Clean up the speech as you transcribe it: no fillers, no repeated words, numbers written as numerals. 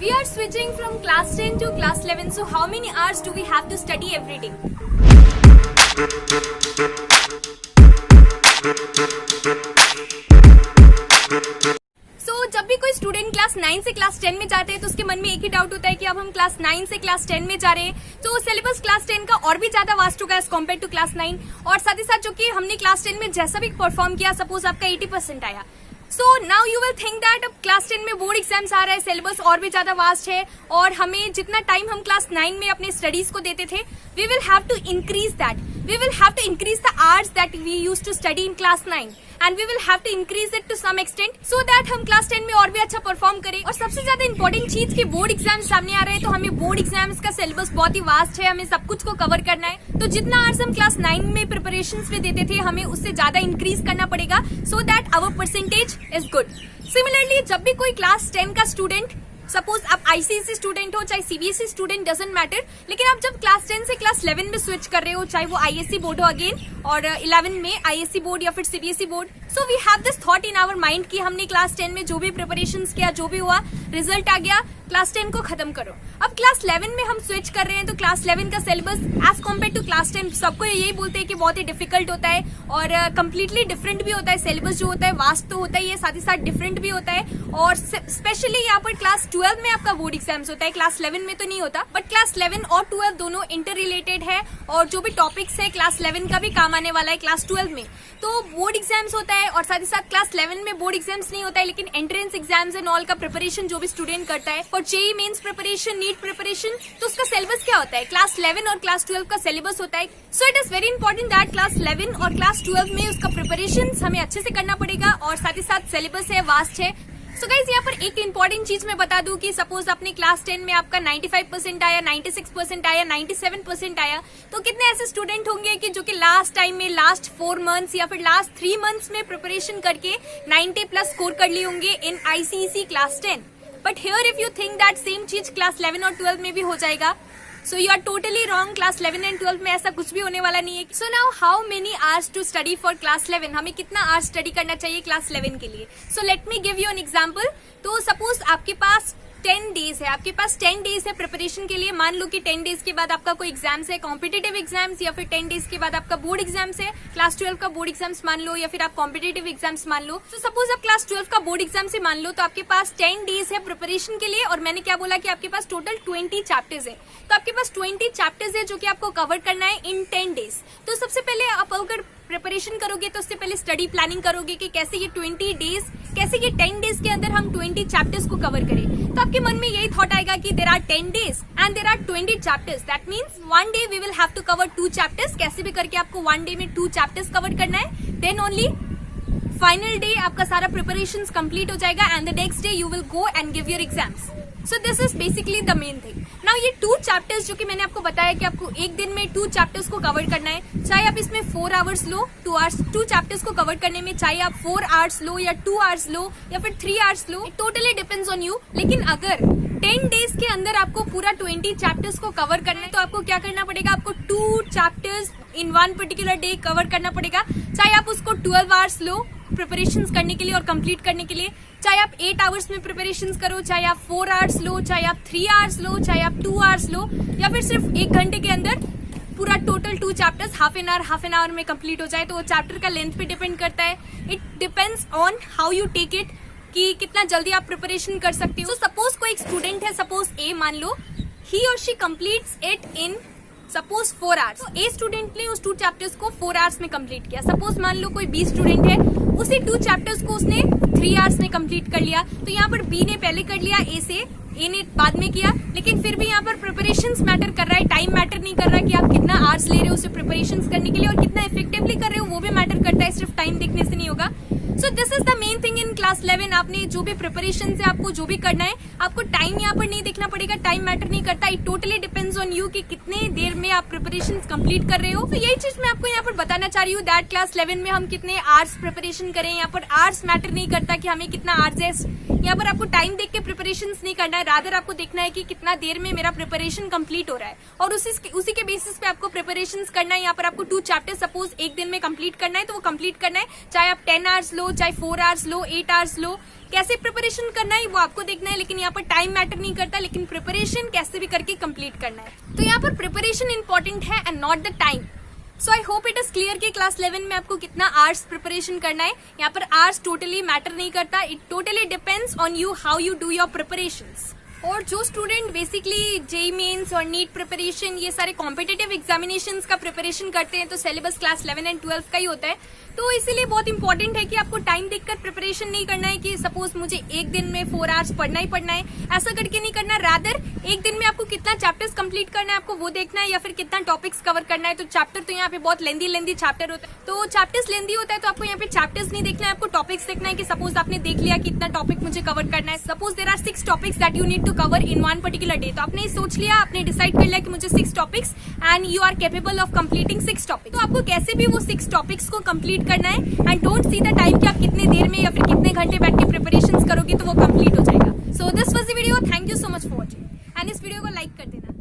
We are switching from class 10 to class 11. So how many hours do we have to study every day? So जब भी कोई student class 9 से class 10 में जाते हैं तो उसके मन में एक ही डाउट होता है कि अब हम क्लास 9 से क्लास 10 में जा रहे हैं तो सिलेबस क्लास 10 का और भी ज्यादा वास्ट होगा एज कम्पेयर टू क्लास 9 और साथ ही साथ जो कि हमने क्लास 10 में जैसा भी परफॉर्म किया सपोज आपका 80% आया so now you will think that अब क्लास 10 में बोर्ड एग्जाम्स आ रहा है सिलेबस और भी ज्यादा वास्ट है और हमें जितना टाइम हम क्लास 9 में अपने स्टडीज को देते थे we will have to increase the hours that we used to study in class 9 and we will have to increase it to some extent so that हम क्लास 10 में और भी अच्छा परफॉर्म करें और सबसे ज्यादा इंपॉर्टेंट चीज की बोर्ड एग्जाम सामने आ रहे हैं तो हमें बोर्ड एग्जाम्स का सिलेबस बहुत ही वास्ट है हमें सब कुछ को कवर करना है तो जितना आवर्स हम क्लास 9 में प्रिपरेशन में देते थे हमें उससे ज्यादा इंक्रीज करना पड़ेगा so that our percentage is good similarly जब भी कोई क्लास 10 का स्टूडेंट सपोज आप आईसीएसई स्टूडेंट हो चाहे सीबीएसई स्टूडेंट डजंट मैटर लेकिन आप जब क्लास 10 से क्लास 11 में स्विच कर रहे हो चाहे वो आईएससी बोर्ड हो अगेन और 11 में आईएससी बोर्ड या फिर CBSE board so we have this thought in our mind कि हमने क्लास 10 में जो भी प्रिपरेशन किया जो भी हुआ रिजल्ट आ गया क्लास 10 को खत्म करो अब क्लास 11 में हम स्विच कर रहे हैं तो क्लास 11 का syllabus as compare to class 10 सबको यही बोलते हैं कि बहुत ही डिफिकल्ट होता है और कम्प्लीटली डिफरेंट भी होता है सिलेबस जो होता है वास्ट तो होता ही है साथ ही साथ डिफरेंट भी होता है और स्पेशली यहाँ पर क्लास 12 में आपका बोर्ड एग्जाम्स होता है क्लास 11 में तो नहीं होता बट क्लास 11 और 12 दोनों इंटर रिलेटेड है और जो भी टॉपिक्स है क्लास 11 का भी काम आने वाला है क्लास 12 में तो बोर्ड एग्जाम्स होता है और साथ ही साथ क्लास 11 में बोर्ड एग्जाम्स नहीं होता है लेकिन एंट्रेंस एग्जाम्स एंड ऑल का प्रिपरेशन जो भी स्टूडेंट करता है for JEE mains preparation NEET preparation तो उसका सिलेबस क्या होता है क्लास 11 और क्लास 12 का सिलेबस होता है so it is very important that class 11 और क्लास 12 में उसका प्रिपरेशन हमें अच्छे से करना पड़ेगा और साथ ही साथ सिलेबस है वास्ट है सो गाइस यहाँ पर एक इंपॉर्टेंट चीज मैं बता दूं कि सपोज अपने क्लास 10 में आपका 95% आया 96% आया 97% आया तो कितने ऐसे स्टूडेंट होंगे कि जो कि लास्ट टाइम में लास्ट 4 मंथ्स या फिर लास्ट 3 मंथ्स में प्रिपरेशन करके 90+ स्कोर कर लिए होंगे in ICSE class 10 but here if you think that same चीज क्लास 11 और 12 में भी हो जाएगा so you are totally wrong class 11 and 12 में ऐसा कुछ भी होने वाला नहीं है so now how many hours to study for class 11 हमें कितना आवर्स स्टडी करना चाहिए क्लास 11 के लिए so let me give you an example तो सपोज आपके पास 10 डेज है आपके पास 10 डेज है प्रिपरेशन के लिए मान लो कि 10 डेज के बाद आपका कोई एग्जाम्स है कॉम्पिटेटिव एग्जाम्स या फिर 10 डेज के बाद आपका बोर्ड एग्जाम्स है क्लास 12 का बोर्ड एग्जाम्स मान लो या फिर आप कॉम्पिटेटिव एग्जाम्स मान लो तो सपोज आप क्लास 12 का बोर्ड एग्जाम से मान लो तो आपके पास 10 डेज है प्रिपरेशन के लिए और मैंने क्या बोला कि आपके पास टोटल 20 चैप्टर्स है तो आपके पास 20 चैप्टर्स है जो कि आपको कवर करना है इन 10 डेज तो सबसे पहले आप अगर प्रिपरेशन करोगे तो उससे पहले स्टडी प्लानिंग करोगे कि कैसे ये 20 डेज कैसे ये 10 डेज के अंदर हम 20 चैप्टर्स को कवर करें तो आपके मन में यही थॉट आएगा कि there are 10 days and there are 20 chapters that means 1 day we will have to cover 2 chapters कैसे भी करके आपको 1 डे में 2 चैप्टर्स कवर करना है देन ओनली फाइनल डे आपका सारा प्रिपरेशन कंप्लीट हो जाएगा and the next day you will go and give your exams so this is basically the main thing now ये 2 चैप्टर्स जो कि मैंने आपको बताया कि आपको एक दिन में 2 चैप्टर्स को कवर करना है चाहे आप इसमें 4 आवर्स लो 2 चैप्टर्स को कवर करने में चाहे आप 4 आवर्स लो या 2 आवर्स लो या फिर 3 hours low it totally depends on you लेकिन अगर 10 डेज के अंदर आपको पूरा 20 चैप्टर्स को कवर करना है तो आपको क्या करना पड़ेगा आपको 2 chapters in 1 particular day cover करना पड़ेगा चाहे आप उसको 12 आवर्स लो प्रिपरेशन करने के लिए और कंप्लीट करने के लिए चाहे आप 8 आवर्स में प्रिपरेशन करो चाहे आप 4 आवर्स लो चाहे आप 3 आवर्स लो चाहे आप 2 आवर्स लो या फिर सिर्फ 1 घंटे के अंदर पूरा total 2 chapters half an hour में कंप्लीट हो जाए तो वो चैप्टर का लेंथ पे डिपेंड करता है it depends on how you take it कि कितना जल्दी आप प्रिपरेशन कर सकते हो सपोज कोई एक स्टूडेंट है सपोज ए मान लो ही और she completes it in suppose 4 hours तो ए स्टूडेंट ने उस 2 चैप्टर्स को 4 आवर्स में कंप्लीट किया सपोज मान लो कोई बी स्टूडेंट है उसी 2 चैप्टर्स को उसने 3 आवर्स में कंप्लीट कर लिया तो यहाँ पर बी ने पहले कर लिया ए से ए ने बाद में किया लेकिन फिर भी यहाँ पर प्रिपरेशंस मैटर कर रहा है टाइम मैटर नहीं कर रहा कि आप कितना आवर्स ले रहे हो उसे प्रिपरेशंस करने के लिए और कितना इफेक्टिवली कर रहे हो वो भी मैटर करता है सिर्फ टाइम देखने से नहीं होगा so this is the main thing in class 11 आपने जो भी प्रिपरेशन से आपको जो भी करना है आपको टाइम यहाँ पर नहीं देखना पड़ेगा टाइम मैटर नहीं करता it totally depends on you कि कितने देर में आप प्रिपरेशन कंप्लीट कर रहे हो तो यही चीज मैं आपको यहाँ पर बताना चाह रही हूँ दैट क्लास 11 में हम कितने आवर्स प्रिपरेशन करें यहाँ पर आवर्स मैटर नहीं करता कि हमें कितना आवर्स है यहाँ पर आपको टाइम देख के प्रिपरेशन नहीं करना है रादर आपको देखना है कि कितना देर में मेरा प्रिपरेशन कंप्लीट हो रहा है और उसी के बेसिस पे आपको प्रिपरेशन करना है यहाँ पर आपको 2 चैप्टर सपोज एक दिन में कंप्लीट करना है तो वो कंप्लीट करना है चाहे आप 10 आवर्स लो लो, चाहे 4 आवर्स लो, 8 आवर्स लो, कैसे प्रिपरेशन करना है वो आपको देखना है, लेकिन यहाँ पर टाइम मैटर नहीं करता, लेकिन प्रिपरेशन कैसे भी करके कंप्लीट करना है। तो यहाँ पर प्रिपरेशन इंपॉर्टेंट है and not the time. So I hope it is clear कि क्लास 11 में आपको कितना आवर्स प्रिपरेशन करना है। यहाँ पर आवर्स टोटली मैटर नहीं करता, it totally depends on you how you do your preparations. और जो स्टूडेंट बेसिकली जेईई मेंस और नीट प्रिपरेशन ये सारे कॉम्पिटिटिव एग्जामिनेशंस का प्रिपरेशन करते हैं तो सिलेबस क्लास 11 एंड 12 का ही होता है। तो इसीलिए बहुत इंपॉर्टेंट है कि आपको टाइम देखकर प्रिपरेशन नहीं करना है कि सपोज मुझे एक दिन में 4 आवर्स पढ़ना ही पढ़ना है, ऐसा करके नहीं करना। रादर एक दिन में आपको कितना चैप्टर्स कंप्लीट करना है आपको वो देखना है, या फिर कितना टॉपिक्स कवर करना है। तो चैप्टर तो यहाँ पे बहुत लेंदी चैप्टर होता है, तो चैप्टर्स लेंदी होता है तो आपको यहाँ पे चैप्टर्स नहीं देखना है, आपको टॉपिक्स देखना है कि सपोज आपने देख लिया कि इतना टॉपिक मुझे कवर करना है। Suppose there are 6 topics that you need to cover in one particular day, तो आपने सोच लिया, आपने डिसाइड कर लिया कि मुझे 6 topics and you are capable of completing 6 topics. तो आपको कैसे भी वो 6 टॉपिक्स को कंप्लीट करना है and don't see the time कि आप कितने देर में या फिर कितने घंटे बैठ के प्रिपरेशंस करोगे तो वो कंप्लीट हो जाएगा। So this was the video, thank you so much for watching and इस वीडियो को लाइक कर देना।